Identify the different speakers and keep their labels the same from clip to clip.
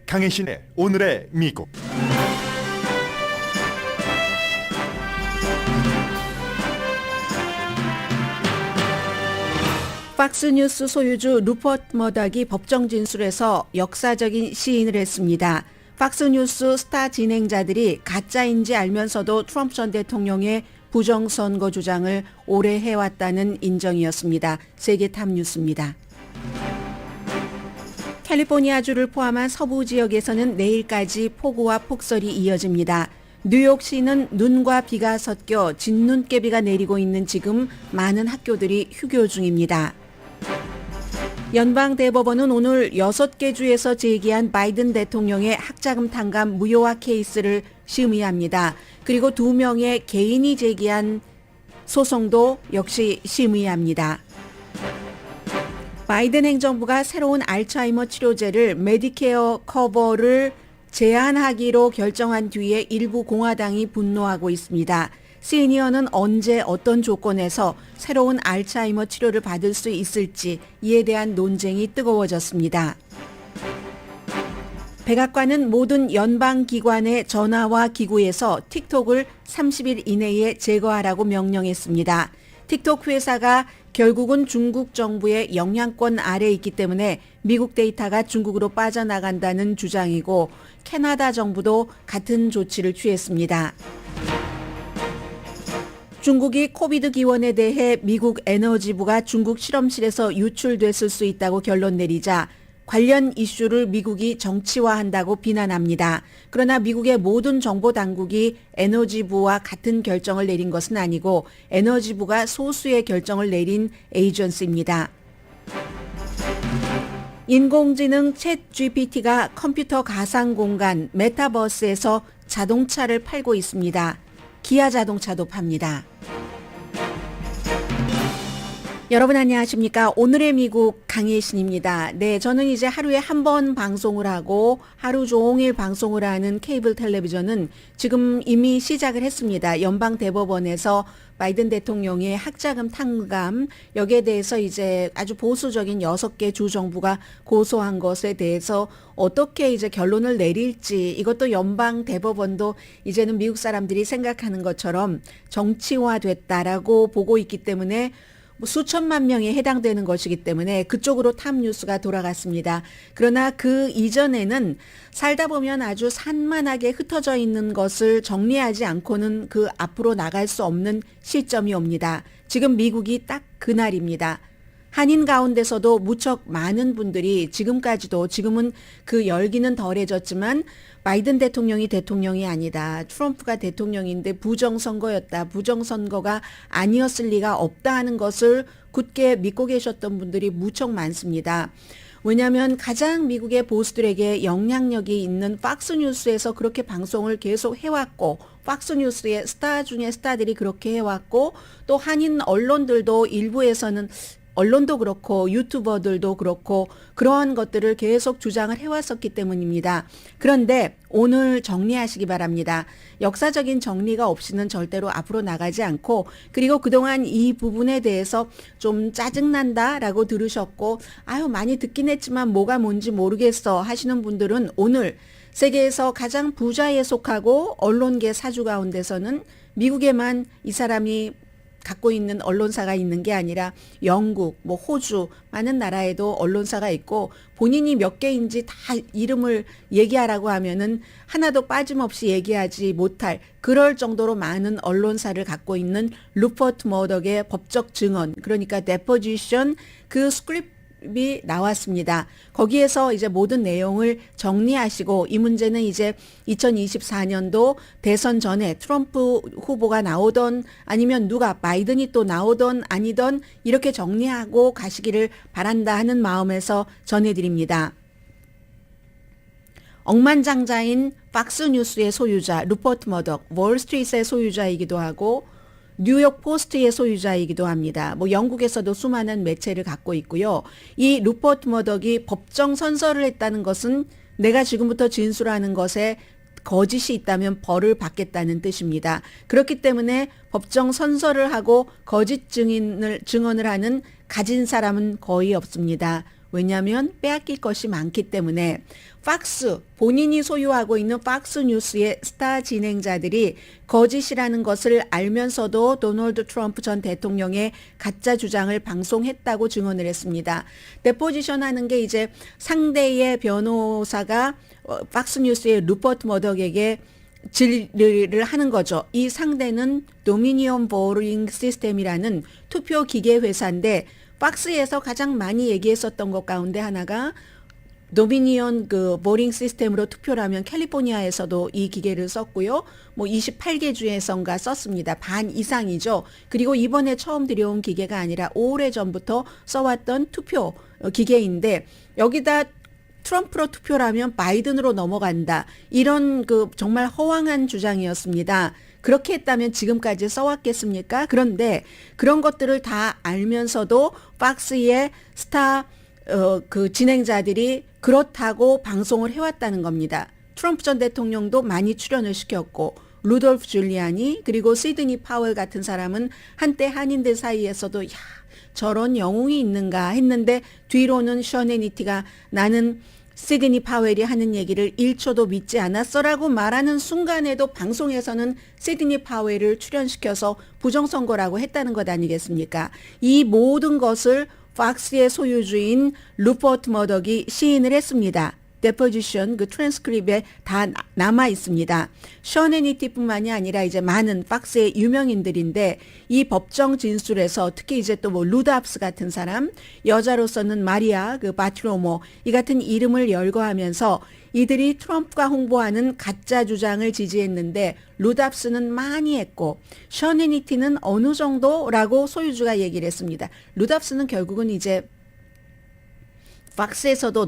Speaker 1: 강혜신의 오늘의 미국.
Speaker 2: 팍스뉴스 소유주 루퍼트 머덕이 법정 진술에서 역사적인 시인을 했습니다. 팍스뉴스 스타 진행자들이 가짜인지 알면서도 트럼프 전 대통령의 부정선거 주장을 오래 해왔다는 인정이었습니다. 세계 탑뉴스입니다. 캘리포니아주를 포함한 서부 지역에서는 내일까지 폭우와 폭설이 이어집니다. 뉴욕시는 눈과 비가 섞여 진눈깨비가 내리고 있는 지금 많은 학교들이 휴교 중입니다. 연방대법원은 오늘 6개 주에서 제기한 바이든 대통령의 학자금 탕감 무효화 케이스를 심의합니다. 그리고 2명의 개인이 제기한 소송도 역시 심의합니다. 바이든 행정부가 새로운 알츠하이머 치료제를 메디케어 커버를 제한하기로 결정한 뒤에 일부 공화당이 분노하고 있습니다. 시니어는 언제 어떤 조건에서 새로운 알츠하이머 치료를 받을 수 있을지 이에 대한 논쟁이 뜨거워졌습니다. 백악관은 모든 연방기관의 전화와 기구에서 틱톡을 30일 이내에 제거하라고 명령했습니다. 틱톡 회사가 결국은 중국 정부의 영향권 아래에 있기 때문에 미국 데이터가 중국으로 빠져나간다는 주장이고 캐나다 정부도 같은 조치를 취했습니다. 중국이 코비드 기원에 대해 미국 에너지부가 중국 실험실에서 유출됐을 수 있다고 결론 내리자 관련 이슈를 미국이 정치화한다고 비난합니다. 그러나 미국의 모든 정보 당국이 에너지부와 같은 결정을 내린 것은 아니고 에너지부가 소수의 결정을 내린 에이전시입니다. 인공지능 챗 GPT가 컴퓨터 가상 공간 메타버스에서 자동차를 팔고 있습니다. 기아 자동차도 팝니다. 여러분 안녕하십니까? 오늘의 미국 강혜신입니다. 네, 저는 이제 하루에 한 번 방송을 하고 하루 종일 방송을 하는 케이블 텔레비전은 지금 이미 시작을 했습니다. 연방대법원에서 바이든 대통령의 학자금 탕감 여기에 대해서 이제 아주 보수적인 6개 주 정부가 고소한 것에 대해서 어떻게 이제 결론을 내릴지 이것도 연방대법원도 이제는 미국 사람들이 생각하는 것처럼 정치화됐다라고 보고 있기 때문에 수천만 명에 해당되는 것이기 때문에 그쪽으로 탑뉴스가 돌아갔습니다. 그러나 그 이전에는 살다 보면 아주 산만하게 흩어져 있는 것을 정리하지 않고는 그 앞으로 나갈 수 없는 시점이 옵니다. 지금 미국이 딱 그날입니다. 한인 가운데서도 무척 많은 분들이 지금은 그 열기는 덜해졌지만 바이든 대통령이 대통령이 아니다. 트럼프가 대통령인데 부정선거였다. 부정선거가 아니었을 리가 없다 하는 것을 굳게 믿고 계셨던 분들이 무척 많습니다. 왜냐하면 가장 미국의 보수들에게 영향력이 있는 팍스뉴스에서 그렇게 방송을 계속 해왔고 팍스뉴스의 스타 중에 스타들이 그렇게 해왔고 또 한인 언론들도 일부에서는 언론도 그렇고 유튜버들도 그렇고 그러한 것들을 계속 주장을 해왔었기 때문입니다. 그런데 오늘 정리하시기 바랍니다. 역사적인 정리가 없이는 절대로 앞으로 나가지 않고 그리고 그동안 이 부분에 대해서 좀 짜증난다라고 들으셨고 아유 많이 듣긴 했지만 뭐가 뭔지 모르겠어 하시는 분들은 오늘 세계에서 가장 부자에 속하고 언론계 사주 가운데서는 미국에만 이 사람이 갖고 있는 언론사가 있는 게 아니라 영국, 호주 많은 나라에도 언론사가 있고 본인이 몇 개인지 다 이름을 얘기하라고 하면은 하나도 빠짐없이 얘기하지 못할 그럴 정도로 많은 언론사를 갖고 있는 루퍼트 머덕의 법적 증언 그러니까 데포지션 그 스크립트 이 나왔습니다. 거기에서 이제 모든 내용을 정리하시고 이 문제는 이제 2024년도 대선 전에 트럼프 후보가 나오던 아니면 누가 바이든이 또 나오던 아니던 이렇게 정리하고 가시기를 바란다 하는 마음에서 전해드립니다. 억만장자인 팍스뉴스의 소유자 루퍼트 머덕, 월스트리트의 소유자이기도 하고 뉴욕 포스트의 소유자이기도 합니다. 영국에서도 수많은 매체를 갖고 있고요. 이 루퍼트 머덕이 법정 선서를 했다는 것은 내가 지금부터 진술하는 것에 거짓이 있다면 벌을 받겠다는 뜻입니다. 그렇기 때문에 법정 선서를 하고 거짓 증언을 하는 가진 사람은 거의 없습니다. 왜냐하면 빼앗길 것이 많기 때문에 팍스, 본인이 소유하고 있는 팍스 뉴스의 스타 진행자들이 거짓이라는 것을 알면서도 도널드 트럼프 전 대통령의 가짜 주장을 방송했다고 증언을 했습니다. 데포지션 하는 게 이제 상대의 변호사가 팍스 뉴스의 루퍼트 머덕에게 질의를 하는 거죠. 이 상대는 도미니언 보링 시스템이라는 투표 기계 회사인데 팍스에서 가장 많이 얘기했었던 것 가운데 하나가 도미니언 보링 시스템으로 투표를 하면 캘리포니아에서도 이 기계를 썼고요. 뭐 28개 주에선가 썼습니다. 반 이상이죠. 그리고 이번에 처음 들여온 기계가 아니라 오래전부터 써왔던 투표 기계인데 여기다 트럼프로 투표를 하면 바이든으로 넘어간다. 이런 정말 허황한 주장이었습니다. 그렇게 했다면 지금까지 써왔겠습니까? 그런데 그런 것들을 다 알면서도 팍스의 스타 진행자들이 그렇다고 방송을 해왔다는 겁니다. 트럼프 전 대통령도 많이 출연을 시켰고 루돌프 줄리아니 그리고 시드니 파웰 같은 사람은 한때 한인들 사이에서도 야 저런 영웅이 있는가 했는데 뒤로는 션 해니티가 나는 시드니 파웰이 하는 얘기를 1초도 믿지 않았어라고 말하는 순간에도 방송에서는 시드니 파웰을 출연시켜서 부정선거라고 했다는 것 아니겠습니까? 이 모든 것을 팍스의 소유주인 루퍼트 머덕이 시인을 했습니다. 데포지션 트랜스크립에 다 남아 있습니다. 션 해니티뿐만이 아니라 이제 많은 팍스의 유명인들인데 이 법정 진술에서 특히 이제 또 뭐 루답스 같은 사람, 여자로서는 마리아 바티로모 이 같은 이름을 열거하면서 이들이 트럼프가 홍보하는 가짜 주장을 지지했는데 루답스는 많이 했고 션 해니티는 어느 정도라고 소유주가 얘기를 했습니다. 루답스는 결국은 이제 팍스에서도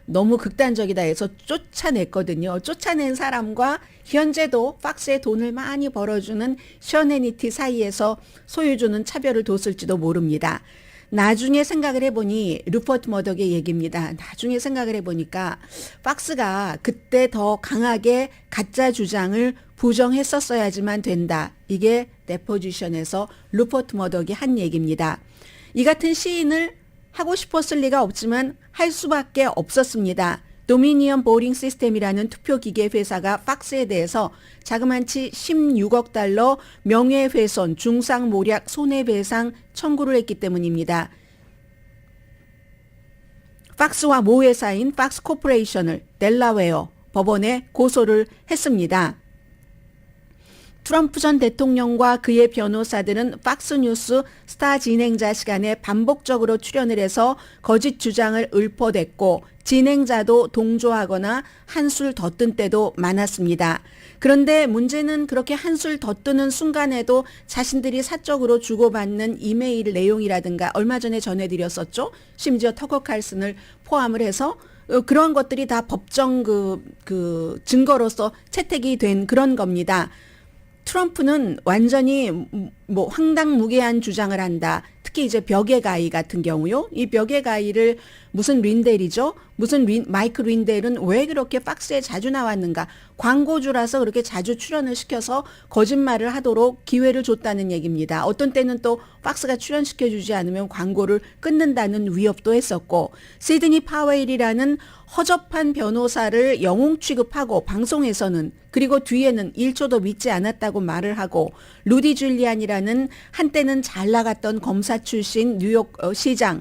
Speaker 2: 너무 극단적이다 해서 쫓아냈거든요. 쫓아낸 사람과 현재도 팍스에 돈을 많이 벌어주는 션 해니티 사이에서 소유주는 차별을 뒀을지도 모릅니다. 나중에 생각을 해보니 루퍼트 머덕의 얘기입니다. 나중에 생각을 해보니까 팍스가 그때 더 강하게 가짜 주장을 부정했었어야지만 된다. 이게 데포지션에서 루퍼트 머덕이 한 얘기입니다. 이 같은 시인을 하고 싶었을 리가 없지만 할 수밖에 없었습니다. 도미니언 보링 시스템이라는 투표기계 회사가 팍스에 대해서 자그마치 16억 달러 명예훼손, 중상모략, 손해배상 청구를 했기 때문입니다. 팍스와 모회사인 팍스 코퍼레이션을 델라웨어 법원에 고소를 했습니다. 트럼프 전 대통령과 그의 변호사들은 팍스뉴스 스타 진행자 시간에 반복적으로 출연을 해서 거짓 주장을 읊어댔고 진행자도 동조하거나 한술 더 뜬 때도 많았습니다. 그런데 문제는 그렇게 한술 더 뜨는 순간에도 자신들이 사적으로 주고받는 이메일 내용이라든가 얼마 전에 전해드렸었죠. 심지어 터커 칼슨을 포함을 해서 그런 것들이 다 법정 증거로서 채택이 된 그런 겁니다. 트럼프는 완전히 뭐 황당무계한 주장을 한다. 특히 이제 벽의 가이 같은 경우요. 이 벽의 가이를 무슨 린델이죠? 마이크 린델은 왜 그렇게 팍스에 자주 나왔는가? 광고주라서 그렇게 자주 출연을 시켜서 거짓말을 하도록 기회를 줬다는 얘기입니다. 어떤 때는 또 팍스가 출연시켜주지 않으면 광고를 끊는다는 위협도 했었고 시드니 파웨일이라는 허접한 변호사를 영웅 취급하고 방송에서는 그리고 뒤에는 1초도 믿지 않았다고 말을 하고 루디 줄리안이라는 한때는 잘 나갔던 검사 출신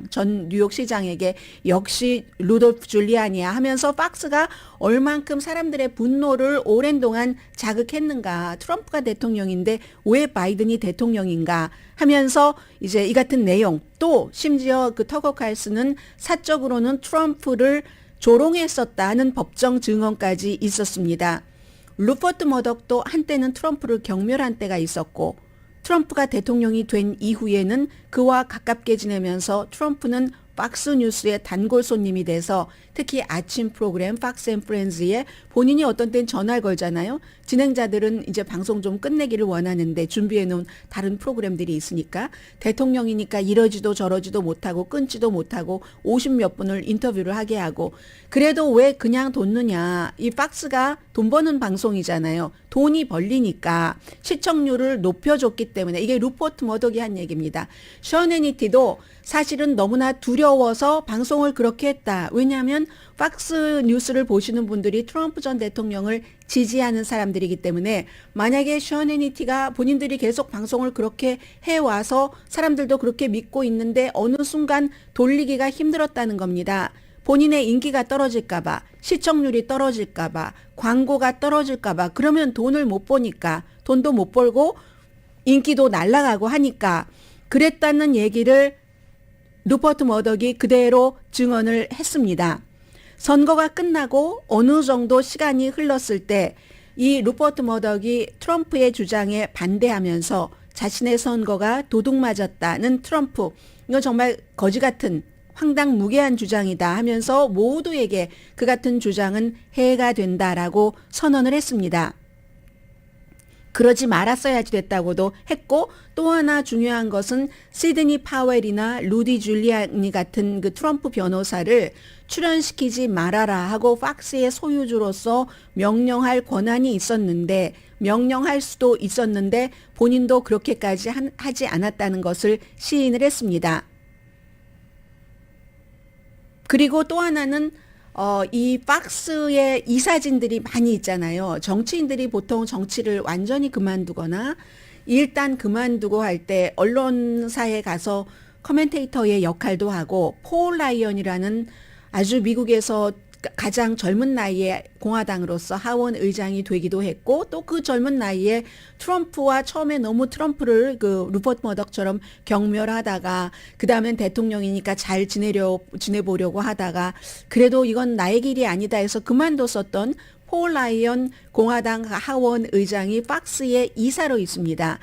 Speaker 2: 전 뉴욕 시장에게 역시 루돌프 줄리안이야 하면서 팍스가 얼만큼 사람들의 분노를 오랜 동안 자극했는가. 트럼프가 대통령인데 왜 바이든이 대통령인가 하면서 이제 이 같은 내용 또 심지어 터거 칼슨은 사적으로는 트럼프를 조롱했었다는 법정 증언까지 있었습니다. 루퍼트 머덕도 한때는 트럼프를 경멸한 때가 있었고 트럼프가 대통령이 된 이후에는 그와 가깝게 지내면서 트럼프는 팍스 뉴스의 단골 손님이 돼서 특히 아침 프로그램 팍스 앤 프렌즈에 본인이 어떤 땐 전화를 걸잖아요. 진행자들은 이제 방송 좀 끝내기를 원하는데 준비해 놓은 다른 프로그램들이 있으니까 대통령이니까 이러지도 저러지도 못하고 끊지도 못하고 50몇 분을 인터뷰를 하게 하고 그래도 왜 그냥 뒀느냐. 이 팍스가 돈 버는 방송이잖아요. 돈이 벌리니까 시청률을 높여줬기 때문에 이게 루퍼트 머덕이 한 얘기입니다. 션 해니티도 사실은 너무나 두려워 두려워서 방송을 그렇게 했다. 왜냐하면 팍스 뉴스를 보시는 분들이 트럼프 전 대통령을 지지하는 사람들이기 때문에 만약에 션 해니티가 본인들이 계속 방송을 그렇게 해와서 사람들도 그렇게 믿고 있는데 어느 순간 돌리기가 힘들었다는 겁니다. 본인의 인기가 떨어질까봐, 시청률이 떨어질까봐, 광고가 떨어질까봐, 그러면 돈을 못 버니까, 돈도 못 벌고 인기도 날아가고 하니까 그랬다는 얘기를 루퍼트 머덕이 그대로 증언을 했습니다. 선거가 끝나고 어느 정도 시간이 흘렀을 때 이 루퍼트 머덕이 트럼프의 주장에 반대하면서 자신의 선거가 도둑맞았다는 트럼프, 이거 정말 거지 같은 황당무계한 주장이다 하면서 모두에게 그 같은 주장은 해가 된다라고 선언을 했습니다. 그러지 말았어야지 됐다고도 했고, 또 하나 중요한 것은 시드니 파웰이나 루디 줄리아니 같은 그 트럼프 변호사를 출연시키지 말아라 하고 팍스의 소유주로서 명령할 권한이 있었는데, 명령할 수도 있었는데 본인도 그렇게까지 하지 않았다는 것을 시인을 했습니다. 그리고 또 하나는 이 팍스의 이사진들이 많이 있잖아요. 정치인들이 보통 정치를 완전히 그만두거나 일단 그만두고 할 때 언론사에 가서 커멘테이터의 역할도 하고, 폴 라이언이라는 아주 미국에서 가장 젊은 나이에 공화당으로서 하원 의장이 되기도 했고, 또 그 젊은 나이에 트럼프와 처음에 너무 트럼프를 그 루퍼트 머덕처럼 경멸하다가 그 다음엔 대통령이니까 잘 지내보려고 하다가 그래도 이건 나의 길이 아니다 해서 그만뒀었던 폴 라이언 공화당 하원 의장이 팍스의 이사로 있습니다.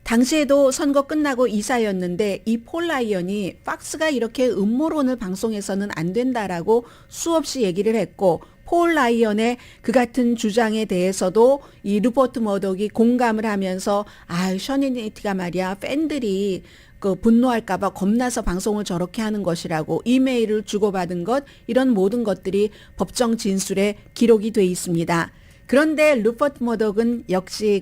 Speaker 2: 당시에도 선거 끝나고 이사였는데 이 폴 라이언이 팍스가 이렇게 음모론을 방송해서는 안 된다라고 수없이 얘기를 했고, 폴 라이언의 그 같은 주장에 대해서도 이 루퍼트 머덕이 공감을 하면서 션 해니티가 말이야 팬들이 그 분노할까봐 겁나서 방송을 저렇게 하는 것이라고 이메일을 주고받은 것, 이런 모든 것들이 법정 진술에 기록이 돼 있습니다. 그런데 루퍼트 머덕은 역시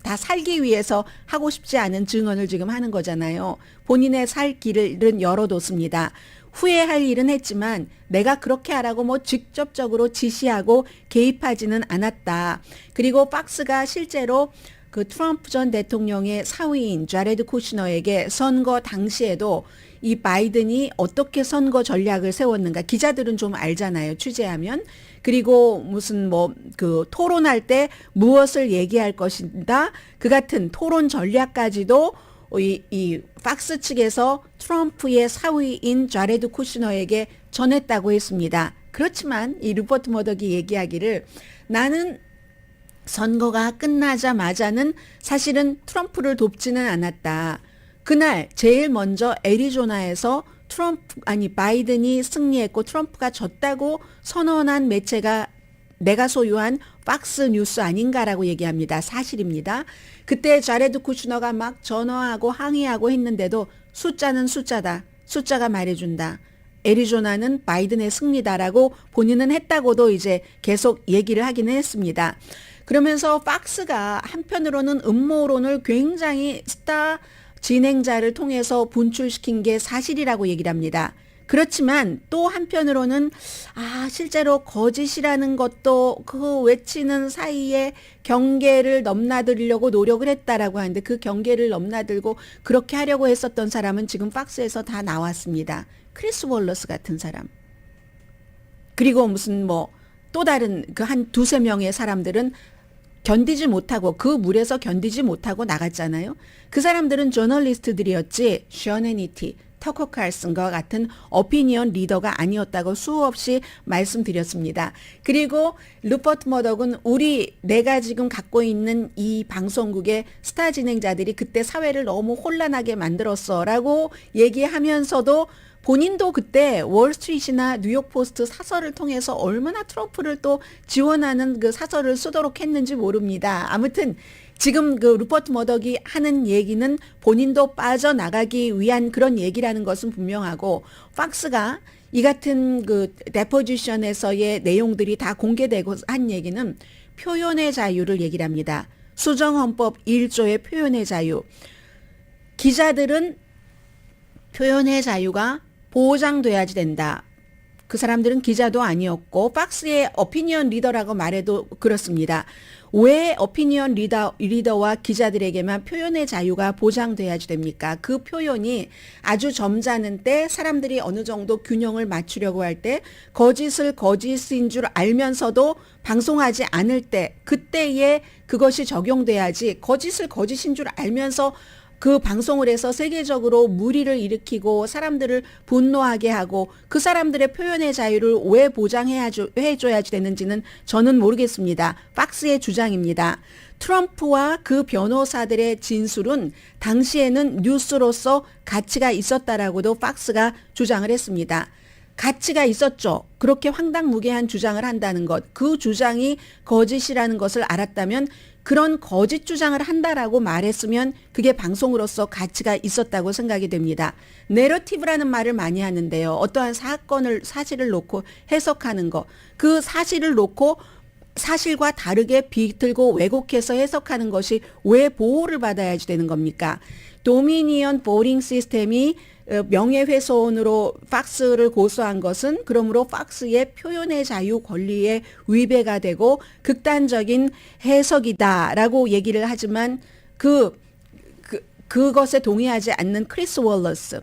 Speaker 2: 다 살기 위해서 하고 싶지 않은 증언을 지금 하는 거잖아요. 본인의 살 길은 열어뒀습니다. 후회할 일은 했지만 내가 그렇게 하라고 뭐 직접적으로 지시하고 개입하지는 않았다. 그리고 팍스가 실제로 그 트럼프 전 대통령의 사위인 자레드 쿠시너에게 선거 당시에도 이 바이든이 어떻게 선거 전략을 세웠는가, 기자들은 좀 알잖아요, 취재하면. 그리고 무슨 그 토론할 때 무엇을 얘기할 것이다, 그 같은 토론 전략까지도 이 팍스 측에서 트럼프의 사위인 자레드 쿠시너에게 전했다고 했습니다. 그렇지만 이 루퍼트 머덕이 얘기하기를, 나는 선거가 끝나자마자는 사실은 트럼프를 돕지는 않았다. 그날 제일 먼저 애리조나에서 바이든이 승리했고 트럼프가 졌다고 선언한 매체가 내가 소유한 팍스 뉴스 아닌가라고 얘기합니다. 사실입니다. 그때 자레드 쿠슈너가 막 전화하고 항의하고 했는데도 숫자는 숫자다. 숫자가 말해준다. 애리조나는 바이든의 승리다라고 본인은 했다고도 이제 계속 얘기를 하기는 했습니다. 그러면서 팍스가 한편으로는 음모론을 굉장히 스타 진행자를 통해서 분출시킨 게 사실이라고 얘기를 합니다. 그렇지만 또 한편으로는 실제로 거짓이라는 것도 그 외치는 사이에 경계를 넘나들려고 노력을 했다라고 하는데, 그 경계를 넘나들고 그렇게 하려고 했었던 사람은 지금 팍스에서 다 나왔습니다. 크리스 월러스 같은 사람. 그리고 무슨 또 다른 그 한 두세 명의 사람들은 견디지 못하고, 그 물에서 견디지 못하고 나갔잖아요. 그 사람들은 저널리스트들이었지 션 해니티, 터커 칼슨과 같은 오피니언 리더가 아니었다고 수없이 말씀드렸습니다. 그리고 루퍼트 머덕은 내가 지금 갖고 있는 이 방송국의 스타 진행자들이 그때 사회를 너무 혼란하게 만들었어 라고 얘기하면서도 본인도 그때 월스트리트나 뉴욕포스트 사설을 통해서 얼마나 트럼프를 또 지원하는 그 사설을 쓰도록 했는지 모릅니다. 아무튼 지금 그 루퍼트 머덕이 하는 얘기는 본인도 빠져나가기 위한 그런 얘기라는 것은 분명하고, 팍스가 이 같은 그 데포지션에서의 내용들이 다 공개되고 한 얘기는 표현의 자유를 얘기를 합니다. 수정헌법 1조의 표현의 자유. 기자들은 표현의 자유가 보장돼야지 된다. 그 사람들은 기자도 아니었고 박스의 어피니언 리더라고 말해도 그렇습니다. 왜 어피니언 리더와 기자들에게만 표현의 자유가 보장돼야지 됩니까? 그 표현이 아주 점잖은 때 사람들이 어느 정도 균형을 맞추려고 할 때 거짓을 거짓인 줄 알면서도 방송하지 않을 때 그때에 그것이 적용돼야지 거짓을 거짓인 줄 알면서 그 방송을 해서 세계적으로 무리를 일으키고 사람들을 분노하게 하고 그 사람들의 표현의 자유를 왜 보장해줘야지 되는지는 저는 모르겠습니다. 박스의 주장입니다. 트럼프와 그 변호사들의 진술은 당시에는 뉴스로서 가치가 있었다라고도 박스가 주장을 했습니다. 가치가 있었죠. 그렇게 황당무계한 주장을 한다는 것, 그 주장이 거짓이라는 것을 알았다면 그런 거짓 주장을 한다라고 말했으면 그게 방송으로서 가치가 있었다고 생각이 됩니다. 내러티브라는 말을 많이 하는데요. 어떠한 사실을 놓고 해석하는 것, 그 사실을 놓고 사실과 다르게 비틀고 왜곡해서 해석하는 것이 왜 보호를 받아야지 되는 겁니까? 도미니언 보링 시스템이 명예훼손으로 박스를 고소한 것은 그러므로 박스의 표현의 자유 권리에 위배가 되고 극단적인 해석이다라고 얘기를 하지만 그것에 동의하지 않는 크리스 월러스,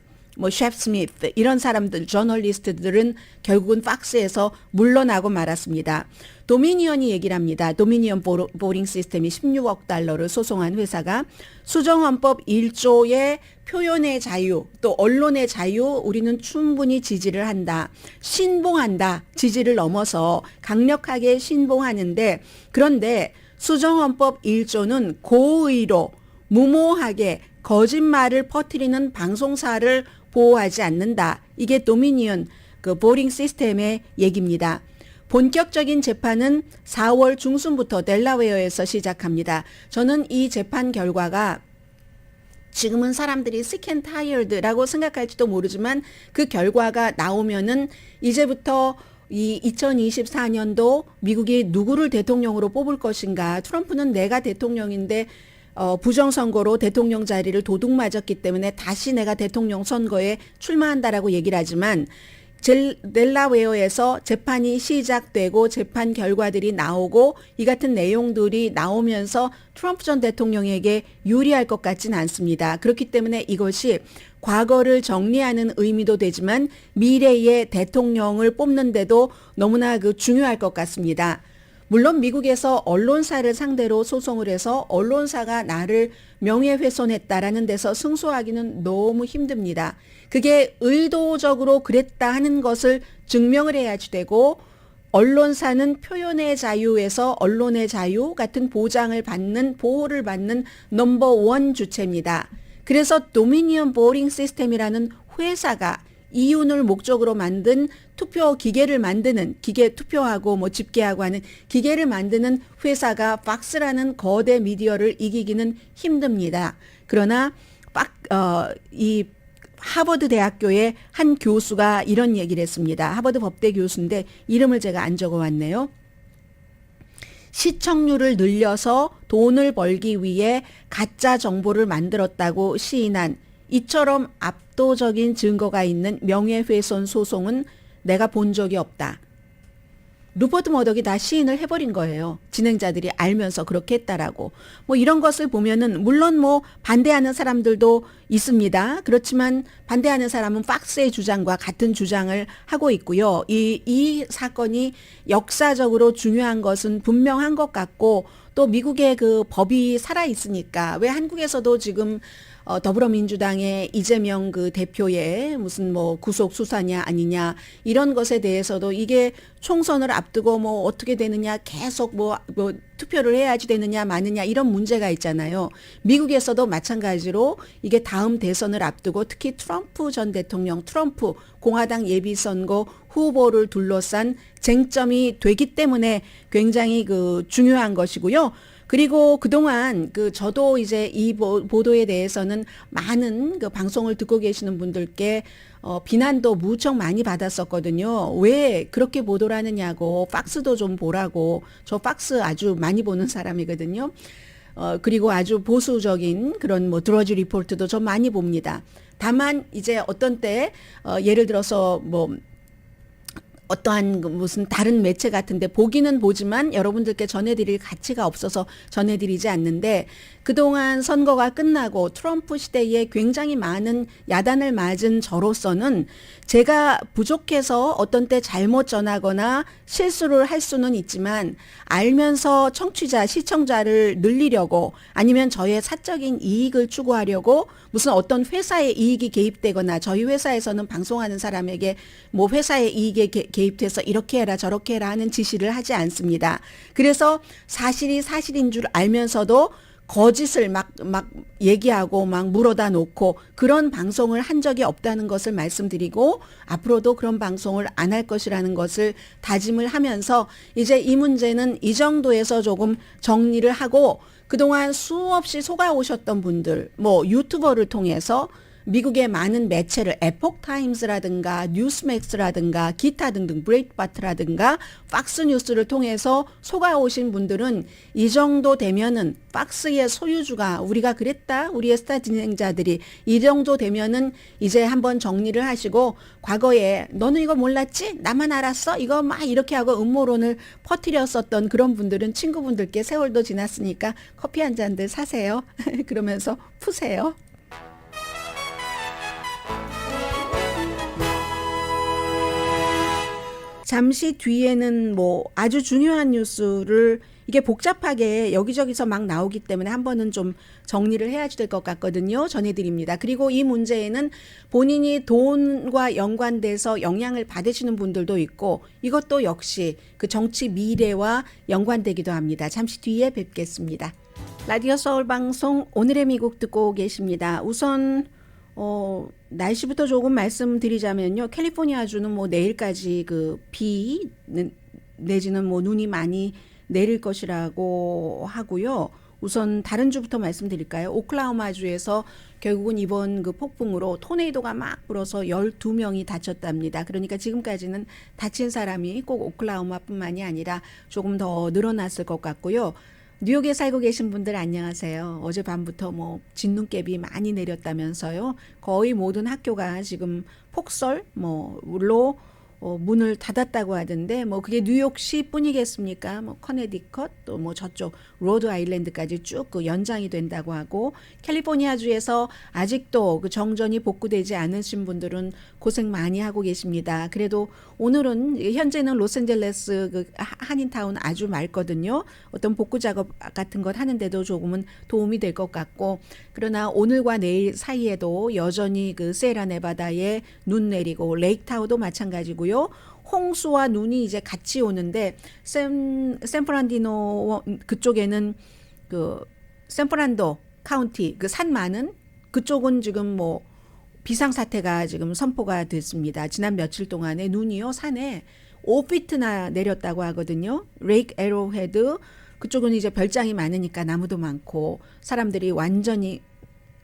Speaker 2: 셰프 스미스 이런 사람들, 저널리스트들은 결국은 박스에서 물러나고 말았습니다. 도미니언이 얘기를 합니다. 도미니언 보링 시스템이 16억 달러를 소송한 회사가 수정헌법 1조의 표현의 자유, 또 언론의 자유 우리는 충분히 지지를 한다. 신봉한다. 지지를 넘어서 강력하게 신봉하는데 그런데 수정헌법 1조는 고의로 무모하게 거짓말을 퍼뜨리는 방송사를 보호하지 않는다. 이게 도미니언 보링 시스템의 얘기입니다. 본격적인 재판은 4월 중순부터 델라웨어에서 시작합니다. 저는 이 재판 결과가 지금은 사람들이 sick and tired라고 생각할지도 모르지만 그 결과가 나오면은 이제부터 이 2024년도 미국이 누구를 대통령으로 뽑을 것인가. 트럼프는 내가 대통령인데 부정선거로 대통령 자리를 도둑맞았기 때문에 다시 내가 대통령 선거에 출마한다라고 얘기를 하지만 델라웨어에서 재판이 시작되고 재판 결과들이 나오고 이 같은 내용들이 나오면서 트럼프 전 대통령에게 유리할 것 같지는 않습니다. 그렇기 때문에 이것이 과거를 정리하는 의미도 되지만 미래의 대통령을 뽑는데도 너무나 중요할 것 같습니다. 물론 미국에서 언론사를 상대로 소송을 해서 언론사가 나를 명예훼손했다라는 데서 승소하기는 너무 힘듭니다. 그게 의도적으로 그랬다 하는 것을 증명을 해야지 되고 언론사는 표현의 자유에서 언론의 자유 같은 보호를 받는 넘버원 주체입니다. 그래서 도미니언 보링 시스템이라는 회사가 이윤을 목적으로 만든 투표 기계를 만드는 기계 투표하고 집계하고 하는 기계를 만드는 회사가 박스라는 거대 미디어를 이기기는 힘듭니다. 그러나 이 하버드 대학교의 한 교수가 이런 얘기를 했습니다. 하버드 법대 교수인데 이름을 제가 안 적어왔네요. 시청률을 늘려서 돈을 벌기 위해 가짜 정보를 만들었다고 시인한 이처럼 압도적인 증거가 있는 명예훼손 소송은 내가 본 적이 없다. 루퍼트 머덕이 다 시인을 해버린 거예요. 진행자들이 알면서 그렇게 했다라고. 이런 것을 보면은 물론 반대하는 사람들도 있습니다. 그렇지만 반대하는 사람은 박스의 주장과 같은 주장을 하고 있고요. 이 사건이 역사적으로 중요한 것은 분명한 것 같고 또 미국의 그 법이 살아 있으니까 왜 한국에서도 지금 더불어민주당의 이재명 그 대표의 무슨 구속 수사냐 아니냐 이런 것에 대해서도 이게 총선을 앞두고 어떻게 되느냐 계속 투표를 해야지 되느냐 마느냐 이런 문제가 있잖아요. 미국에서도 마찬가지로 이게 다음 대선을 앞두고 특히 트럼프 전 대통령 트럼프 공화당 예비선거 후보를 둘러싼 쟁점이 되기 때문에 굉장히 중요한 것이고요. 그리고 그동안 저도 이제 이 보도에 대해서는 많은 방송을 듣고 계시는 분들께 비난도 무척 많이 받았었거든요. 왜 그렇게 보도를 하느냐고, 박스도 좀 보라고. 저 박스 아주 많이 보는 사람이거든요. 그리고 아주 보수적인 그런 뭐 드러지 리포트도 좀 많이 봅니다. 다만 이제 어떤 때 예를 들어서 뭐 어떠한 무슨 다른 매체 같은데 보기는 보지만 여러분들께 전해드릴 가치가 없어서 전해드리지 않는데, 그동안 선거가 끝나고 트럼프 시대에 굉장히 많은 야단을 맞은 저로서는 제가 부족해서 어떤 때 잘못 전하거나 실수를 할 수는 있지만, 알면서 청취자, 시청자를 늘리려고 아니면 저의 사적인 이익을 추구하려고 무슨 어떤 회사의 이익이 개입되거나, 저희 회사에서는 방송하는 사람에게 뭐 회사의 이익에 개입돼서 이렇게 해라 저렇게 해라 하는 지시를 하지 않습니다. 그래서 사실이 사실인 줄 알면서도 거짓을 막 얘기하고 막 물어다 놓고 그런 방송을 한 적이 없다는 것을 말씀드리고, 앞으로도 그런 방송을 안 할 것이라는 것을 다짐을 하면서 이제 이 문제는 이 정도에서 조금 정리를 하고, 그동안 수없이 속아오셨던 분들, 뭐 유튜버를 통해서 미국의 많은 매체를 에폭 타임스라든가 뉴스맥스라든가 기타 등등 브레이트바트라든가 팍스 뉴스를 통해서 속아오신 분들은 이 정도 되면은 팍스의 소유주가 우리가 그랬다, 우리의 스타 진행자들이 이 정도 되면은 이제 한번 정리를 하시고, 과거에 너는 이거 몰랐지? 나만 알았어? 이거 막 이렇게 하고 음모론을 퍼뜨렸었던 그런 분들은 친구분들께 세월도 지났으니까 커피 한 잔들 사세요. 그러면서 푸세요. 잠시 뒤에는 뭐 아주 중요한 뉴스를, 이게 복잡하게 여기저기서 막 나오기 때문에 한 번은 좀 정리를 해야지 될 것 같거든요. 전해드립니다. 그리고 이 문제에는 본인이 돈과 연관돼서 영향을 받으시는 분들도 있고, 이것도 역시 그 정치 미래와 연관되기도 합니다. 잠시 뒤에 뵙겠습니다. 라디오 서울 방송 오늘의 미국 듣고 계십니다. 우선 날씨부터 조금 말씀드리자면요. 캘리포니아주는 뭐 내일까지 그 비 내지는 뭐 눈이 많이 내릴 것이라고 하고요. 우선 다른 주부터 말씀드릴까요? 오클라호마주에서 결국은 이번 그 폭풍으로 토네이도가 막 불어서 12명이 다쳤답니다. 그러니까 지금까지는 다친 사람이 꼭 오클라호마뿐만이 아니라 조금 더 늘어났을 것 같고요. 뉴욕에 살고 계신 분들 안녕하세요. 어젯밤부터 뭐 진눈깨비 많이 내렸다면서요. 거의 모든 학교가 지금 폭설 뭐로 문을 닫았다고 하던데, 뭐 그게 뉴욕시 뿐이겠습니까? 뭐 커네디컷 또 뭐 저쪽 로드 아일랜드까지 쭉 그 연장이 된다고 하고, 캘리포니아주에서 아직도 그 정전이 복구되지 않으신 분들은 고생 많이 하고 계십니다. 그래도 오늘은 현재는 로스앤젤레스 그 한인타운 아주 맑거든요. 어떤 복구 작업 같은 것 하는데도 조금은 도움이 될 것 같고, 그러나 오늘과 내일 사이에도 여전히 그 세라 네바다에 눈 내리고 레이크타우도 마찬가지고요. 홍수와 눈이 이제 같이 오는데, 샌프란디노 그쪽에는 그 샌프란도 카운티 그 산 많은 그쪽은 지금 뭐 비상사태가 지금 선포가 됐습니다. 지난 며칠 동안에 눈이요 산에 5피트나 내렸다고 하거든요. 레이크 에로헤드 그쪽은 이제 별장이 많으니까 나무도 많고 사람들이 완전히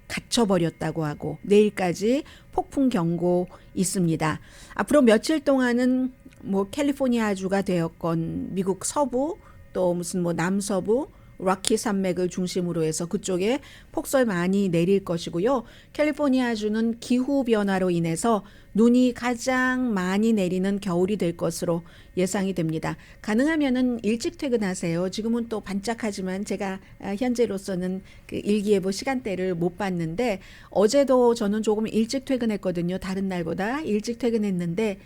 Speaker 2: 갇혀버렸다고 하고, 내일까지 폭풍 경고 있습니다. 앞으로 며칠 동안은 뭐 캘리포니아주가 되었건 미국 서부 또 무슨 뭐 남서부 락키 산맥을 중심으로 해서 그쪽에 폭설 많이 내릴 것이고요. 캘리포니아주는 기후 변화로 인해서 눈이 가장 많이 내리는 겨울이 될 것으로 예상이 됩니다. 가능하면은 일찍 퇴근하세요. 지금은 또 반짝하지만 제가 현재로서는 그 일기예보 시간대를 못 봤는데, 어제도 저는 조금 일찍 퇴근했거든요. 다른 날보다 일찍 퇴근했는데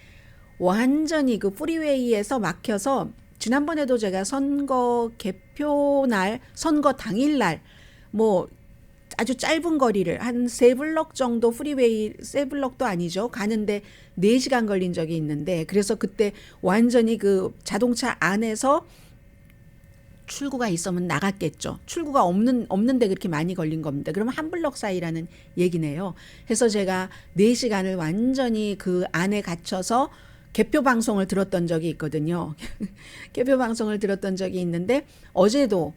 Speaker 2: 완전히 그 프리웨이에서 막혀서, 지난번에도 제가 선거 개표 날, 선거 당일 날, 뭐 아주 짧은 거리를 한 3블럭 정도 프리웨이, 3블럭도 아니죠. 가는데 4시간 걸린 적이 있는데, 그래서 그때 완전히 그 자동차 안에서 출구가 있으면 나갔겠죠. 출구가 없는데 그렇게 많이 걸린 겁니다. 그러면 한 블럭 사이라는 얘기네요. 해서 제가 4시간을 완전히 그 안에 갇혀서 개표 방송을 들었던 적이 있거든요. 개표 방송을 들었던 적이 있는데, 어제도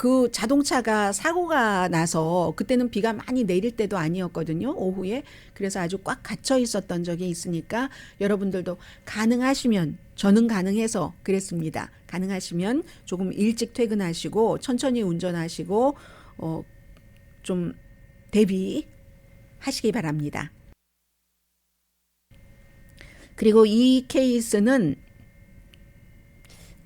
Speaker 2: 그 자동차가 사고가 나서 그때는 비가 많이 내릴 때도 아니었거든요. 오후에. 그래서 아주 꽉 갇혀 있었던 적이 있으니까 여러분들도 가능하시면 저는 가능해서 그랬습니다. 가능하시면 조금 일찍 퇴근하시고 천천히 운전하시고 좀 대비하시기 바랍니다. 그리고 이 케이스는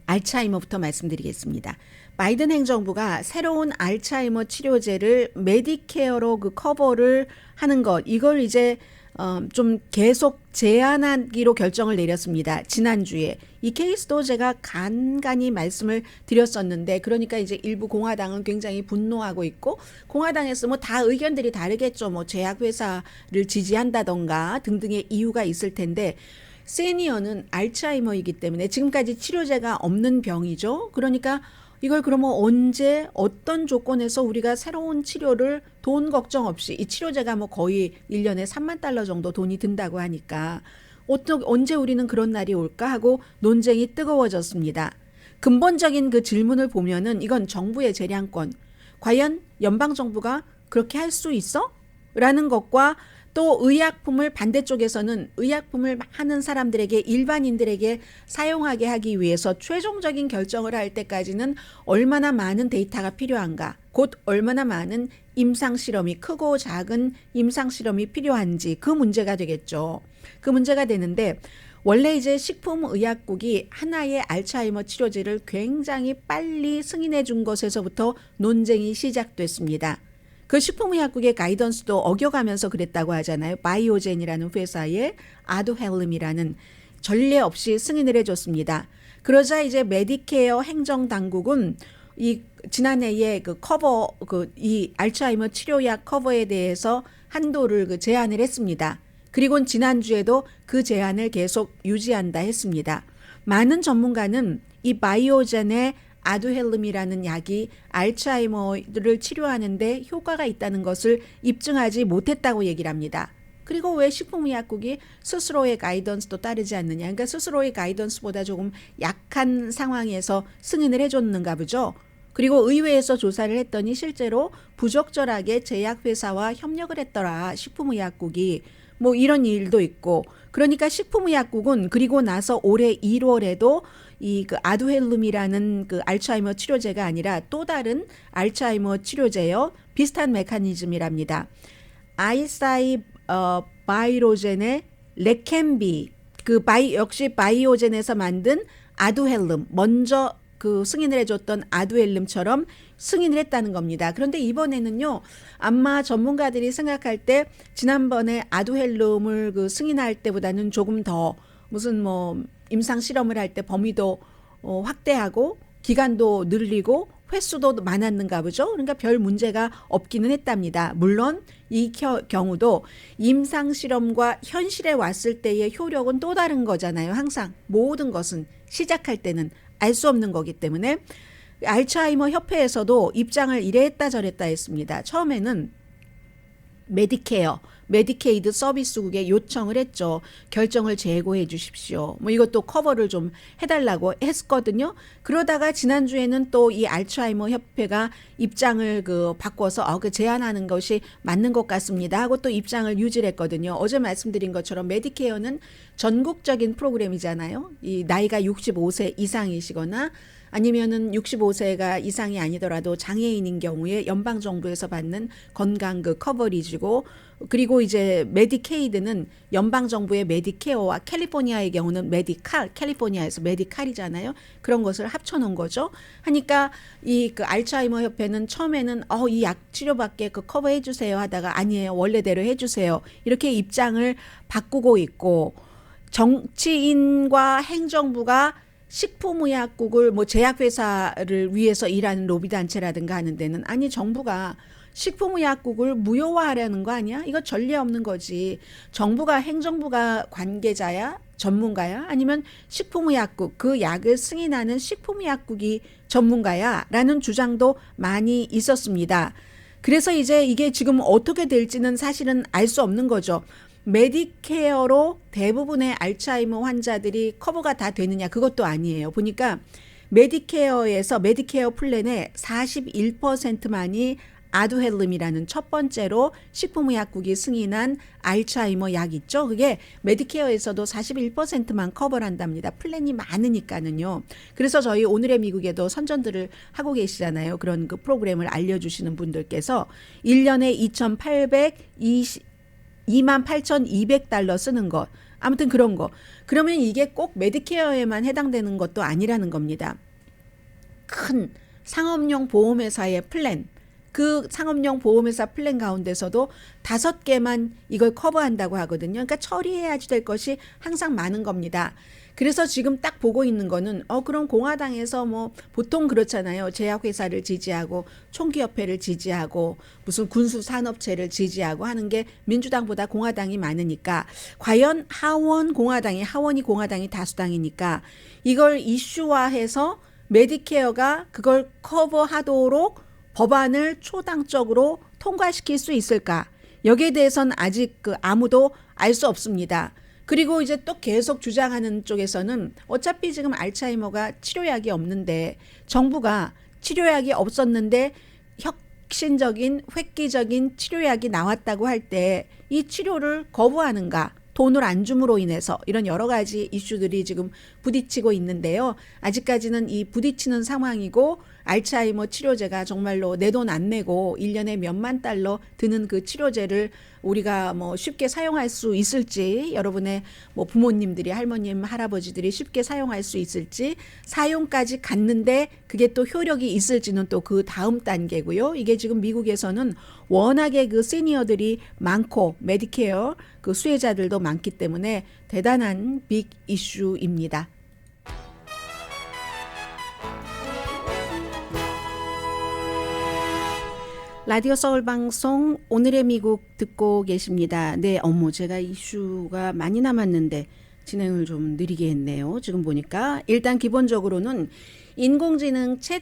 Speaker 2: 알츠하이머부터 말씀드리겠습니다. 바이든 행정부가 새로운 알츠하이머 치료제를 메디케어로 그 커버를 하는 것, 이걸 이제 좀 계속 제한하기로 결정을 내렸습니다. 지난주에. 이 케이스도 제가 간간히 말씀을 드렸었는데, 그러니까 이제 일부 공화당은 굉장히 분노하고 있고, 공화당에서 뭐 다 의견들이 다르겠죠. 뭐 제약회사를 지지한다던가 등등의 이유가 있을 텐데, 시니어는 알츠하이머이기 때문에 지금까지 치료제가 없는 병이죠. 그러니까 이걸 그러면 언제 어떤 조건에서 우리가 새로운 치료를 돈 걱정 없이, 이 치료제가 뭐 거의 1년에 $30,000 정도 돈이 든다고 하니까 언제 우리는 그런 날이 올까 하고 논쟁이 뜨거워졌습니다. 근본적인 그 질문을 보면은 이건 정부의 재량권, 과연 연방정부가 그렇게 할 수 있어? 라는 것과 또 의약품을 반대쪽에서는 의약품을 하는 사람들에게, 일반인들에게 사용하게 하기 위해서 최종적인 결정을 할 때까지는 얼마나 많은 데이터가 필요한가, 곧 얼마나 많은 임상실험이, 크고 작은 임상실험이 필요한지, 그 문제가 되겠죠. 그 문제가 되는데, 원래 이제 식품의약국이 하나의 알츠하이머 치료제를 굉장히 빨리 승인해 준 것에서부터 논쟁이 시작됐습니다. 그 식품의약국의 가이던스도 어겨가면서 그랬다고 하잖아요. 바이오젠이라는 회사의 아두헬름이라는 전례 없이 승인을 해줬습니다. 그러자 이제 메디케어 행정당국은 이 지난해에 그 커버, 이 알츠하이머 치료약 커버에 대해서 한도를 제한을 했습니다. 그리고 지난주에도 그 제한을 계속 유지한다 했습니다. 많은 전문가는 이 바이오젠의 아두헬름이라는 약이 알츠하이머를 치료하는데 효과가 있다는 것을 입증하지 못했다고 얘기를 합니다. 그리고 왜 식품의약국이 스스로의 가이던스도 따르지 않느냐. 그러니까 스스로의 가이던스보다 조금 약한 상황에서 승인을 해줬는가 보죠. 그리고 의회에서 조사를 했더니 실제로 부적절하게 제약회사와 협력을 했더라. 식품의약국이. 뭐 이런 일도 있고. 그러니까 식품의약국은 그리고 나서 올해 1월에도 이 그 아두헬름이라는 그 알츠하이머 치료제가 아니라 또 다른 알츠하이머 치료제요. 비슷한 메커니즘이랍니다. 아이사이 바이로젠의 레켐비, 역시 바이오젠에서 만든 아두헬름, 먼저 그 승인을 해줬던 아두헬름처럼 승인을 했다는 겁니다. 그런데 이번에는요, 아마 전문가들이 생각할 때 지난번에 아두헬름을 그 승인할 때보다는 조금 더 무슨 뭐 임상 실험을 할 때 범위도 확대하고 기간도 늘리고 횟수도 많았는가 보죠. 그러니까 별 문제가 없기는 했답니다. 물론 이 경우도 임상 실험과 현실에 왔을 때의 효력은 또 다른 거잖아요. 항상 모든 것은 시작할 때는 알 수 없는 거기 때문에 알츠하이머 협회에서도 입장을 이랬다 저랬다 했습니다. 처음에는 메디케어, 메디케이드 서비스국에 요청을 했죠. 결정을 재고해 주십시오. 뭐 이것도 커버를 좀 해달라고 했거든요. 그러다가 지난주에는 또 이 알츠하이머 협회가 입장을 바꿔서 그 제안하는 것이 맞는 것 같습니다 하고 또 입장을 유지를 했거든요. 어제 말씀드린 것처럼 메디케어는 전국적인 프로그램이잖아요. 이 나이가 65세 이상이시거나 아니면은 65세가 이상이 아니더라도 장애인인 경우에 연방정부에서 받는 건강 커버리지고, 그리고 이제 메디케이드는 연방정부의 메디케어와 캘리포니아의 경우는 메디칼, 캘리포니아에서 메디칼이잖아요. 그런 것을 합쳐놓은 거죠. 하니까 이 알츠하이머 협회는 처음에는 이 약 치료밖에 커버해 주세요 하다가 아니에요, 원래대로 해주세요, 이렇게 입장을 바꾸고 있고, 정치인과 행정부가 식품의약국을 뭐 제약회사를 위해서 일하는 로비단체라든가 하는 데는 아니 정부가 식품의약국을 무효화하려는 거 아니야? 이거 전례 없는 거지. 정부가, 행정부가 관계자야? 전문가야? 아니면 식품의약국, 그 약을 승인하는 식품의약국이 전문가야? 라는 주장도 많이 있었습니다. 그래서 이제 이게 지금 어떻게 될지는 사실은 알 수 없는 거죠. 메디케어로 대부분의 알츠하이머 환자들이 커버가 다 되느냐, 그것도 아니에요. 보니까 메디케어 플랜의 41%만이 아두헬름이라는 첫 번째로 식품의약국이 승인한 알츠하이머 약 있죠. 그게 메디케어에서도 41%만 커버를 한답니다. 플랜이 많으니까는요. 그래서 저희 오늘의 미국에도 선전들을 하고 계시잖아요. 그런 그 프로그램을 알려주시는 분들께서 1년에 28,200달러 쓰는 것. 아무튼 그런 거. 그러면 이게 꼭 메디케어에만 해당되는 것도 아니라는 겁니다. 큰 상업용 보험회사의 플랜, 그 상업용 보험회사 플랜 가운데서도 5개만 이걸 커버한다고 하거든요. 그러니까 처리해야지 될 것이 항상 많은 겁니다. 그래서 지금 딱 보고 있는 거는 그럼 공화당에서 뭐 보통 그렇잖아요. 제약회사를 지지하고 총기협회를 지지하고 무슨 군수산업체를 지지하고 하는 게 민주당보다 공화당이 많으니까 과연 하원이 공화당이 다수당이니까 이걸 이슈화해서 메디케어가 그걸 커버하도록 법안을 초당적으로 통과시킬 수 있을까? 여기에 대해서는 아직 아무도 알 수 없습니다. 그리고 이제 또 계속 주장하는 쪽에서는 어차피 지금 알츠하이머가 치료약이 없는데 정부가 치료약이 없었는데 혁신적인 획기적인 치료약이 나왔다고 할 때 이 치료를 거부하는가? 돈을 안 줌으로 인해서 이런 여러 가지 이슈들이 지금 부딪히고 있는데요. 아직까지는 이 부딪히는 상황이고 알츠하이머 치료제가 정말로 내 돈 안 내고 1년에 몇만 달러 드는 그 치료제를 우리가 뭐 쉽게 사용할 수 있을지, 여러분의 뭐 부모님들이, 할머님, 할아버지들이 쉽게 사용할 수 있을지, 사용까지 갔는데 그게 또 효력이 있을지는 또 그 다음 단계고요. 이게 지금 미국에서는 워낙에 그 시니어들이 많고 메디케어 그 수혜자들도 많기 때문에 대단한 빅 이슈입니다. 라디오 서울 방송 오늘의 미국 듣고 계십니다. 네, 제가 이슈가 많이 남았는데 진행을 좀 느리게 했네요. 지금 보니까 일단 기본적으로는 인공지능 챗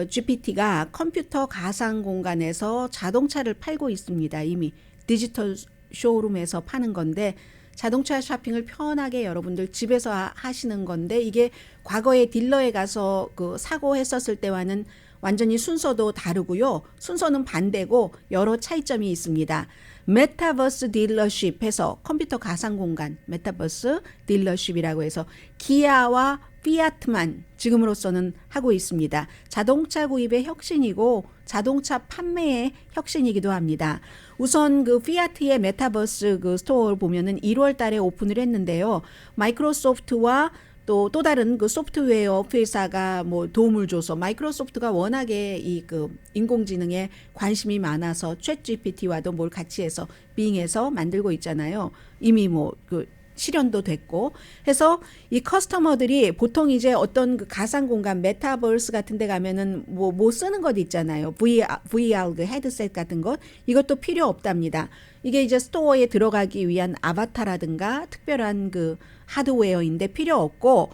Speaker 2: GPT가 컴퓨터 가상 공간에서 자동차를 팔고 있습니다. 이미 디지털 쇼룸에서 파는 건데 자동차 쇼핑을 편하게 여러분들 집에서 하시는 건데 이게 과거에 딜러에 가서 그 사고했었을 때와는 완전히 순서도 다르고요. 순서는 반대고 여러 차이점이 있습니다. 메타버스 딜러십 해서 컴퓨터 가상 공간 메타버스 딜러십이라고 해서 기아와 피아트만 지금으로서는 하고 있습니다. 자동차 구입의 혁신이고 자동차 판매의 혁신이기도 합니다. 우선 그 피아트의 메타버스 그 스토어를 보면은 1월 달에 오픈을 했는데요. 마이크로소프트와 또 다른 그 소프트웨어 회사가 뭐 도움을 줘서 마이크로소프트가 워낙에 이 그 인공지능에 관심이 많아서 챗 GPT와도 뭘 같이 해서 빙해서 만들고 있잖아요. 이미 뭐 그 실현도 됐고 해서 이 커스터머들이 보통 이제 어떤 그 가상 공간 메타버스 같은 데 가면은 뭐 쓰는 것 있잖아요. VR 그 헤드셋 같은 것 이것도 필요 없답니다. 이게 이제 스토어에 들어가기 위한 아바타라든가 특별한 그 하드웨어인데 필요 없고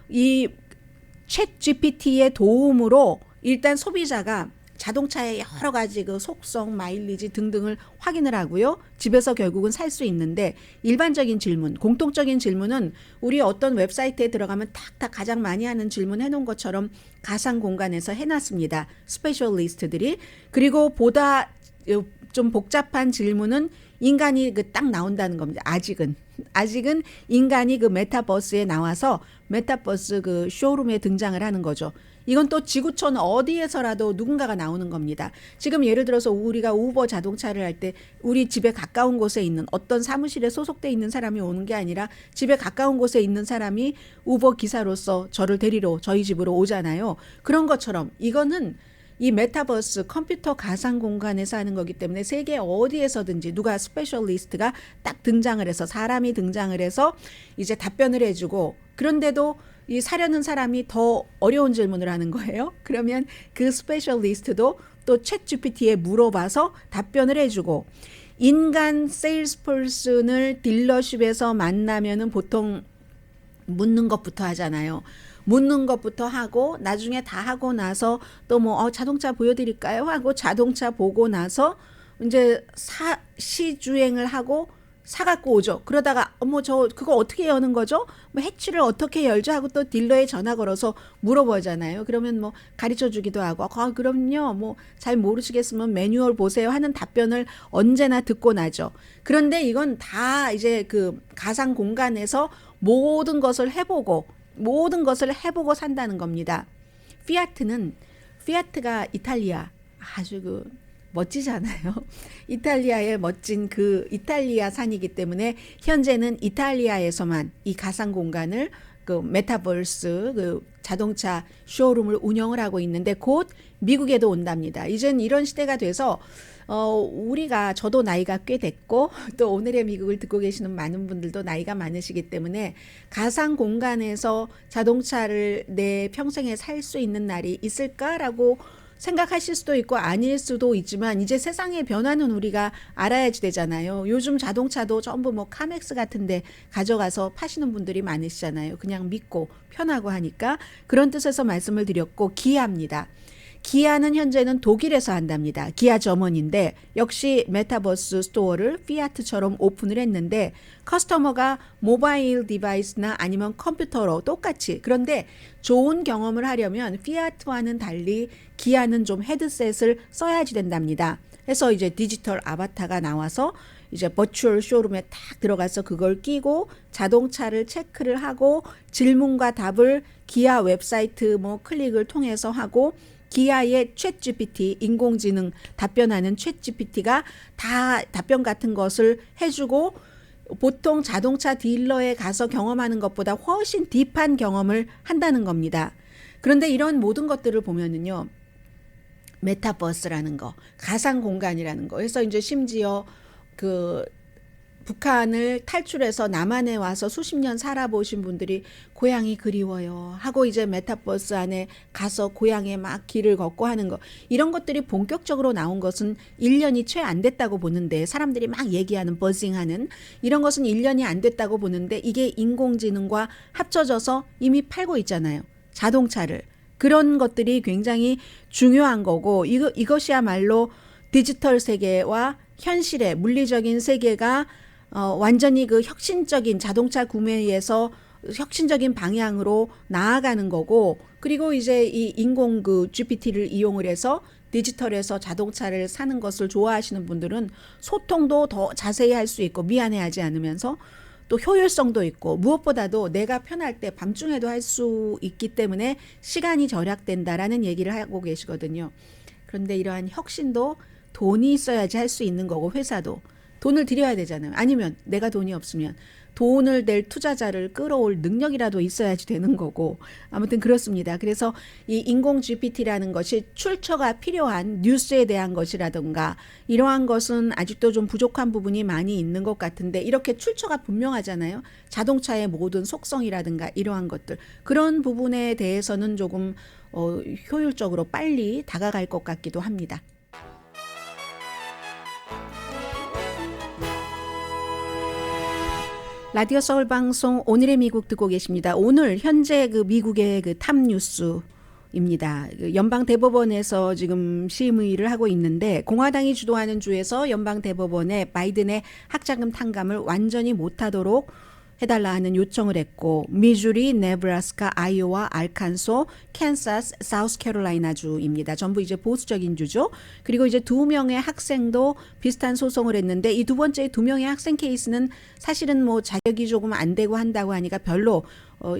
Speaker 2: 이 챗 GPT의 도움으로 일단 소비자가 자동차의 여러 가지 그 속성, 마일리지 등등을 확인을 하고요. 집에서 결국은 살 수 있는데 일반적인 질문, 공통적인 질문은 우리 어떤 웹사이트에 들어가면 탁탁 가장 많이 하는 질문 해놓은 것처럼 가상 공간에서 해놨습니다. 스페셜리스트들이. 그리고 보다 좀 복잡한 질문은 인간이 그 딱 나온다는 겁니다. 아직은 인간이 그 메타버스에 나와서 메타버스 그 쇼룸에 등장을 하는 거죠. 이건 또 지구촌 어디에서라도 누군가가 나오는 겁니다. 지금 예를 들어서 우리가 우버 자동차를 할 때 우리 집에 가까운 곳에 있는 어떤 사무실에 소속돼 있는 사람이 오는 게 아니라 집에 가까운 곳에 있는 사람이 우버 기사로서 저를 데리러 저희 집으로 오잖아요. 그런 것처럼 이거는 이 메타버스 컴퓨터 가상 공간에서 하는 거기 때문에 세계 어디에서든지 누가 스페셜리스트가 딱 등장을 해서 사람이 등장을 해서 이제 답변을 해주고 그런데도 이 사려는 사람이 더 어려운 질문을 하는 거예요. 그러면 그 스페셜리스트도 또 챗 GPT에 물어봐서 답변을 해주고 인간 세일스퍼슨을 딜러십에서 만나면은 보통 묻는 것부터 하잖아요. 묻는 것부터 하고 나중에 다 하고 나서 또 뭐 자동차 보여드릴까요? 하고 자동차 보고 나서 이제 시주행을 하고 사갖고 오죠. 그러다가 어머 저 그거 어떻게 여는 거죠? 뭐 해치를 어떻게 열죠? 하고 또 딜러에 전화 걸어서 물어보잖아요. 그러면 뭐 가르쳐 주기도 하고 그럼요. 뭐 잘 모르시겠으면 매뉴얼 보세요 하는 답변을 언제나 듣고 나죠. 그런데 이건 다 이제 그 가상 공간에서 모든 것을 해보고 산다는 겁니다. 피아트가 이탈리아 아주 그 멋지잖아요. 이탈리아의 멋진 그 이탈리아 산이기 때문에 현재는 이탈리아에서만 이 가상 공간을 그 메타버스 그 자동차 쇼룸을 운영을 하고 있는데 곧 미국에도 온답니다. 이젠 이런 시대가 돼서 저도 나이가 꽤 됐고 또 오늘의 미국을 듣고 계시는 많은 분들도 나이가 많으시기 때문에 가상 공간에서 자동차를 내 평생에 살 수 있는 날이 있을까라고 생각하실 수도 있고 아닐 수도 있지만 이제 세상의 변화는 우리가 알아야지 되잖아요. 요즘 자동차도 전부 뭐 카맥스 같은데 가져가서 파시는 분들이 많으시잖아요. 그냥 믿고 편하고 하니까 그런 뜻에서 말씀을 드렸고 기아입니다. 기아는 현재는 독일에서 한답니다. 기아 점원인데 역시 메타버스 스토어를 피아트처럼 오픈을 했는데 커스터머가 모바일 디바이스나 아니면 컴퓨터로 똑같이 그런데 좋은 경험을 하려면 피아트와는 달리 기아는 좀 헤드셋을 써야지 된답니다. 그래서 이제 디지털 아바타가 나와서 이제 버추얼 쇼룸에 탁 들어가서 그걸 끼고 자동차를 체크를 하고 질문과 답을 기아 웹사이트 뭐 클릭을 통해서 하고 기아의 챗GPT 인공지능 답변하는 챗GPT가 다 답변 같은 것을 해주고 보통 자동차 딜러에 가서 경험하는 것보다 훨씬 딥한 경험을 한다는 겁니다. 그런데 이런 모든 것들을 보면은요. 메타버스라는 거, 가상 공간이라는 거. 그래서 이제 심지어 그 북한을 탈출해서 남한에 와서 수십 년 살아보신 분들이 고향이 그리워요 하고 이제 메타버스 안에 가서 고향에 막 길을 걷고 하는 거 이런 것들이 본격적으로 나온 것은 1년이 채 안 됐다고 보는데 사람들이 막 얘기하는 버징하는 이런 것은 1년이 안 됐다고 보는데 이게 인공지능과 합쳐져서 이미 팔고 있잖아요. 자동차를. 그런 것들이 굉장히 중요한 거고 이것이야말로 디지털 세계와 현실의 물리적인 세계가 완전히 그 혁신적인 자동차 구매에서 혁신적인 방향으로 나아가는 거고 그리고 이제 이 인공 그 GPT를 이용을 해서 디지털에서 자동차를 사는 것을 좋아하시는 분들은 소통도 더 자세히 할 수 있고 미안해하지 않으면서 또 효율성도 있고 무엇보다도 내가 편할 때 밤중에도 할 수 있기 때문에 시간이 절약된다라는 얘기를 하고 계시거든요. 그런데 이러한 혁신도 돈이 있어야지 할 수 있는 거고 회사도 돈을 들여야 되잖아요. 아니면 내가 돈이 없으면 돈을 낼 투자자를 끌어올 능력이라도 있어야지 되는 거고 아무튼 그렇습니다. 그래서 이 인공 GPT라는 것이 출처가 필요한 뉴스에 대한 것이라든가 이러한 것은 아직도 좀 부족한 부분이 많이 있는 것 같은데 이렇게 출처가 분명하잖아요. 자동차의 모든 속성이라든가 이러한 것들 그런 부분에 대해서는 조금 효율적으로 빨리 다가갈 것 같기도 합니다. 라디오 서울 방송 오늘의 미국 듣고 계십니다. 오늘 현재 그 미국의 그 탑 뉴스입니다. 연방 대법원에서 지금 심의를 하고 있는데 공화당이 주도하는 주에서 연방 대법원에 바이든의 학자금 탕감을 완전히 못하도록 해달라 하는 요청을 했고 미주리, 네브라스카, 아이오와, 알칸소, 캔사스, 사우스캐롤라이나 주입니다. 전부 이제 보수적인 주죠. 그리고 이제 2명의 학생도 비슷한 소송을 했는데 이 두 번째 2명의 학생 케이스는 사실은 뭐 자격이 조금 안 되고 한다고 하니까 별로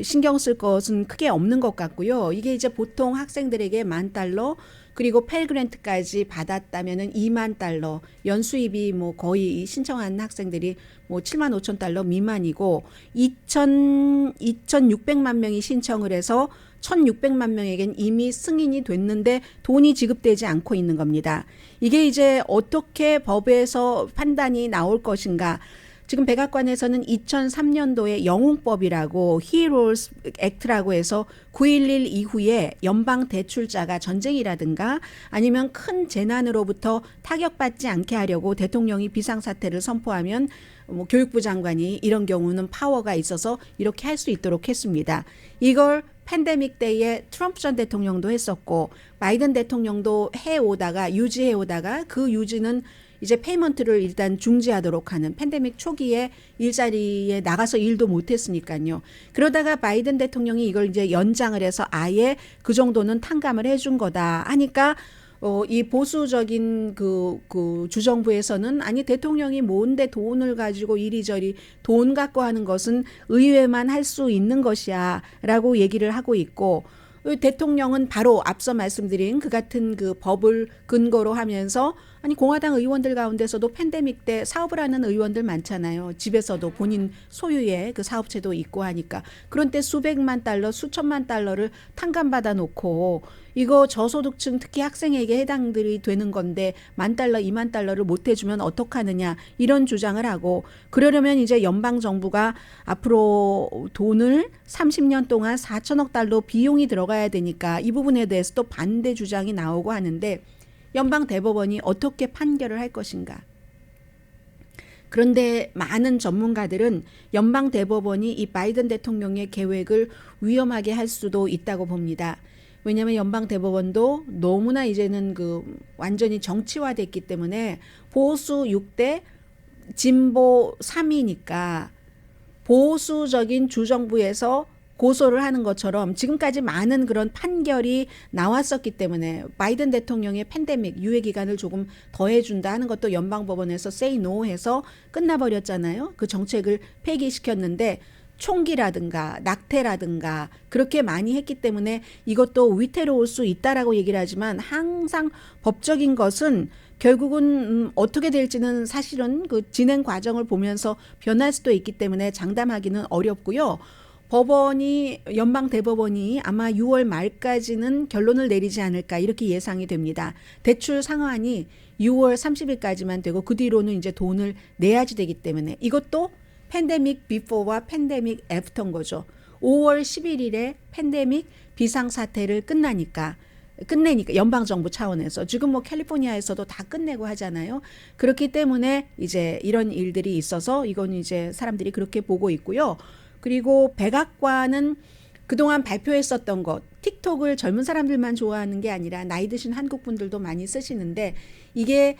Speaker 2: 신경 쓸 것은 크게 없는 것 같고요. 이게 이제 보통 학생들에게 $10,000 그리고 펠그랜트까지 받았다면은 $20,000 연수입이 뭐 거의 신청한 학생들이 뭐 $75,000 미만이고 2,600만 명이 신청을 해서 1,600만 명에겐 이미 승인이 됐는데 돈이 지급되지 않고 있는 겁니다. 이게 이제 어떻게 법에서 판단이 나올 것인가? 지금 백악관에서는 2003년도에 영웅법이라고 Heroes Act라고 해서 9.11 이후에 연방 대출자가 전쟁이라든가 아니면 큰 재난으로부터 타격받지 않게 하려고 대통령이 비상사태를 선포하면 뭐 교육부 장관이 이런 경우는 파워가 있어서 이렇게 할 수 있도록 했습니다. 이걸 팬데믹 때에 트럼프 전 대통령도 했었고 바이든 대통령도 해오다가 유지해오다가 그 유지는 이제 페이먼트를 일단 중지하도록 하는 팬데믹 초기에 일자리에 나가서 일도 못했으니까요. 그러다가 바이든 대통령이 이걸 이제 연장을 해서 아예 그 정도는 탕감을 해준 거다 하니까 이 보수적인 그 주정부에서는 아니 대통령이 뭔데 돈을 가지고 이리저리 돈 갖고 하는 것은 의회만 할 수 있는 것이야 라고 얘기를 하고 있고 대통령은 바로 앞서 말씀드린 그 같은 그 법을 근거로 하면서 아니 공화당 의원들 가운데서도 팬데믹 때 사업을 하는 의원들 많잖아요. 집에서도 본인 소유의 그 사업체도 있고 하니까 그런 때 수백만 달러, 수천만 달러를 탕감받아 놓고 이거 저소득층 특히 학생에게 해당들이 되는 건데 10,000달러, 20,000달러를 못 해주면 어떡하느냐 이런 주장을 하고 그러려면 이제 연방정부가 앞으로 돈을 30년 동안 4천억 달러 비용이 들어가야 되니까 이 부분에 대해서 또 반대 주장이 나오고 하는데 연방 대법원이 어떻게 판결을 할 것인가. 그런데 많은 전문가들은 연방 대법원이 이 바이든 대통령의 계획을 위험하게 할 수도 있다고 봅니다. 왜냐하면 연방 대법원도 너무나 이제는 그 완전히 정치화됐기 때문에 보수 6대 진보 3위니까 보수적인 주정부에서 고소를 하는 것처럼 지금까지 많은 그런 판결이 나왔었기 때문에 바이든 대통령의 팬데믹 유예 기간을 조금 더해준다 하는 것도 연방법원에서 say no 해서 끝나버렸잖아요. 그 정책을 폐기시켰는데 총기라든가 낙태라든가 그렇게 많이 했기 때문에 이것도 위태로울 수 있다라고 얘기를 하지만 항상 법적인 것은 결국은 어떻게 될지는 사실은 그 진행 과정을 보면서 변할 수도 있기 때문에 장담하기는 어렵고요. 연방 대법원이 아마 6월 말까지는 결론을 내리지 않을까 이렇게 예상이 됩니다. 대출 상환이 6월 30일까지만 되고 그 뒤로는 이제 돈을 내야지 되기 때문에 이것도 팬데믹 비포와 팬데믹 애프터인 거죠. 5월 11일에 팬데믹 비상사태를 끝내니까 연방정부 차원에서 지금 뭐 캘리포니아에서도 다 끝내고 하잖아요. 그렇기 때문에 이제 이런 일들이 있어서 이건 이제 사람들이 그렇게 보고 있고요. 그리고 백악관은 그동안 발표했었던 것, 틱톡을 젊은 사람들만 좋아하는 게 아니라 나이 드신 한국 분들도 많이 쓰시는데 이게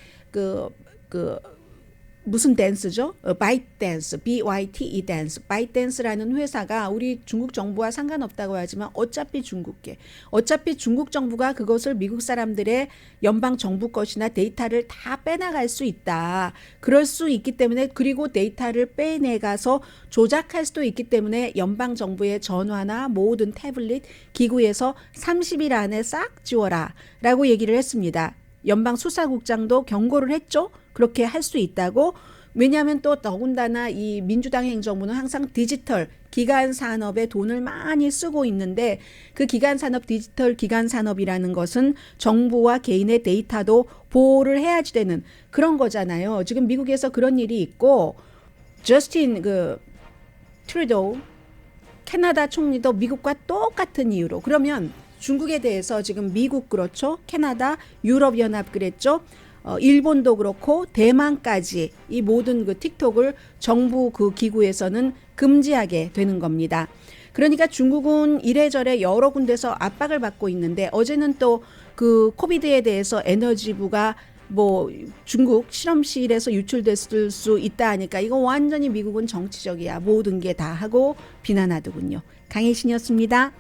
Speaker 2: 무슨 댄스죠? 바이트댄스, BYTE 댄스. 바이트댄스라는 회사가 우리 중국 정부와 상관없다고 하지만 어차피 중국 정부가 그것을 미국 사람들의 연방 정부 것이나 데이터를 다 빼나갈 수 있다. 그럴 수 있기 때문에 그리고 데이터를 빼내가서 조작할 수도 있기 때문에 연방 정부의 전화나 모든 태블릿 기구에서 30일 안에 싹 지워라 라고 얘기를 했습니다. 연방 수사국장도 경고를 했죠. 그렇게 할 수 있다고. 왜냐하면 또 더군다나 이 민주당 행정부는 항상 디지털 기간 산업에 돈을 많이 쓰고 있는데 그 기간 산업, 디지털 기간 산업이라는 것은 정부와 개인의 데이터도 보호를 해야지 되는 그런 거잖아요. 지금 미국에서 그런 일이 있고 저스틴 트루도 캐나다 총리도 미국과 똑같은 이유로 그러면 중국에 대해서 지금 미국 그렇죠. 캐나다, 유럽연합 그랬죠. 일본도 그렇고 대만까지 이 모든 그 틱톡을 정부 그 기구에서는 금지하게 되는 겁니다. 그러니까 중국은 이래저래 여러 군데서 압박을 받고 있는데 어제는 또 그 코비드에 대해서 에너지부가 뭐 중국 실험실에서 유출됐을 수 있다 하니까 이거 완전히 미국은 정치적이야. 모든 게 다 하고 비난하더군요. 강혜신이었습니다.